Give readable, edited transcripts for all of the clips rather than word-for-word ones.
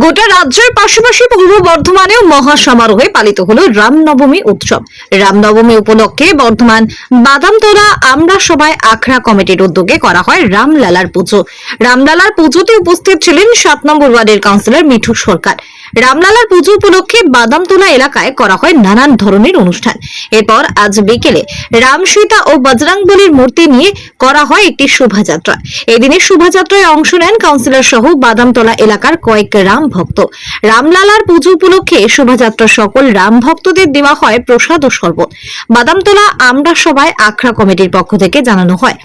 গোটা রাজ্যের পাশাপাশি পূর্ব বর্ধমানেও মহা সমারোহে পালিত হলো রামনবমী উৎসব। রামনবমী উপলক্ষে বর্ধমান বাদামতলা আমরা সবাই আখড়া কমিটির উদ্যোগে করা হয় রামলালার পুজো। রামলালার পুজোতে উপস্থিত ছিলেন 7 নম্বর ওয়ার্ডের কাউন্সিলর মিঠু সরকার। রামলালার পুজো উপলক্ষে বাদামতলা এলাকায় করা হয় নানান ধরনের অনুষ্ঠান। এরপর আজ বিকেলে রাম সীতা ও বজরংবলীর মূর্তি নিয়ে করা হয় একটি শোভাযাত্রা। এদিনের শোভাযাত্রায় অংশ নেন কাউন্সিলর সহ বাদামতলা এলাকার কয়েক রাম ভক্ত। রামলালার পুজো উপলক্ষে শোভাযাত্রা সকল রাম ভক্তদের দেওয়া হয় প্রসাদ ও শরবত। বাদামতলা আমরা সবাই আখড়া কমিটির পক্ষ থেকে জানানো হয়,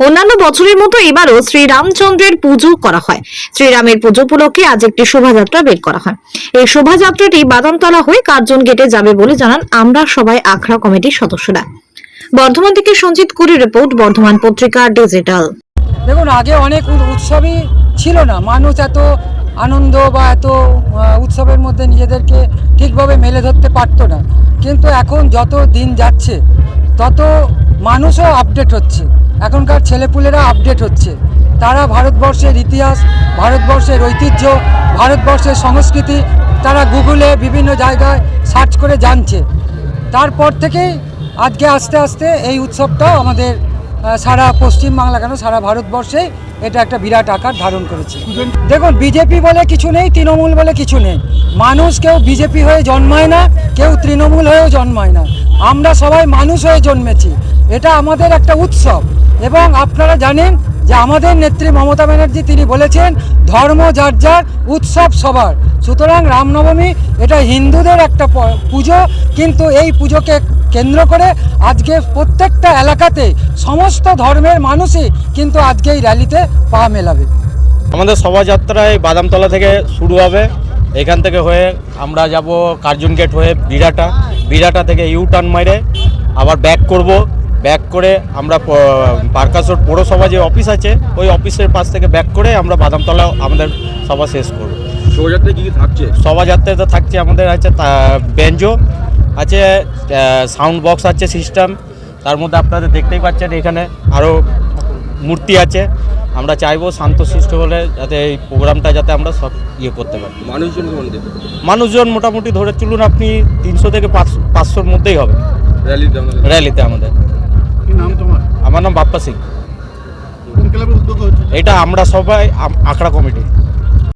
অন্যান্য বছরের মতো এবারও শ্রীরামচন্দ্রের পুজো করা হয়। শ্রীরামের পুজো উপলক্ষে আজ একটি শোভাযাত্রা বের করা হয়। এই শোভাযাত্রাটি বাদামতলা হয়ে কার্জন গেটে যাবে বলে জানান আমরা সবাই আখড়া কমিটির সদস্যরা। বর্ধমান থেকে সঞ্জিত কুরি রিপোর্ট, বর্ধমান পত্রিকা ডিজিটাল। দেখুন, আগে অনেক উৎসবই ছিল না, মানুষ এত আনন্দ বা এত উৎসবের মধ্যে নিজেদেরকে ঠিকভাবে মেলে ধরতে পারতো না। কিন্তু এখন যত দিন যাচ্ছে তত মানুষও আপডেট হচ্ছে, এখনকার ছেলেপুলেরা আপডেট হচ্ছে। তারা ভারতবর্ষের ইতিহাস, ভারতবর্ষের ঐতিহ্য, ভারতবর্ষের সংস্কৃতি তারা গুগলে বিভিন্ন জায়গায় সার্চ করে জানছে। তারপর থেকেই আজকে আস্তে আস্তে এই উৎসবটাও আমাদের সারা পশ্চিমবাংলা কেন সারা ভারতবর্ষে এটা একটা বিরাট আকার ধারণ করেছে। দেখুন, বিজেপি বলে কিছু নেই, তৃণমূল বলে কিছু নেই। মানুষ কেউ বিজেপি হয়ে জন্মায় না, কেউ তৃণমূল হয়েও জন্মায় না। আমরা সবাই মানুষ হয়ে জন্মেছি। এটা আমাদের একটা উৎসব। এবং আপনারা জানেন যে আমাদের নেত্রী মমতা ব্যানার্জি তিনি বলেছেন ধর্ম যার যার, উৎসব সবার। সুতরাং রামনবমী এটা হিন্দুদের একটা পুজো, কিন্তু এই পুজোকে কেন্দ্র করে আজকে প্রত্যেকটা এলাকাতে সমস্ত ধর্মের মানুষই কিন্তু আজকে এই র্যালিতে পা মেলাবে। আমাদের শোভাযাত্রায় বাদামতলা থেকে শুরু হবে। এখান থেকে হয়ে আমরা যাব কার্জন গেট হয়ে বিরাটা থেকে ইউটার্ন মারে আবার ব্যাক করব। ব্যাক করে আমরা পার্কাস রোড পৌরসভা যে অফিস আছে ওই অফিসের পাশ থেকে ব্যাক করে আমরা বাদামতলা আমাদের সভা শেষ করব। শোভাযাত্রায় কী কী থাকছে? শোভাযাত্রাতে থাকছে আমাদের আছে ব্যাঞ্জো আছে, সাউন্ড বক্স আছে সিস্টেম, তার মধ্যে আপনারা দেখতেই পাচ্ছেন এখানে আরও মূর্তি আছে। আমরা চাইবো শান্তশিষ্ট হলে যাতে এই প্রোগ্রামটা যাতে আমরা সব করতে পারি। মানুষজন মোটামুটি ধরে চলুন আপনি 300 থেকে 500-র মধ্যেই হবে র্যালিতে আমাদের। আমার নাম বাপ্পা সিং। এটা আমরা সবাই আখড়া কমিটি।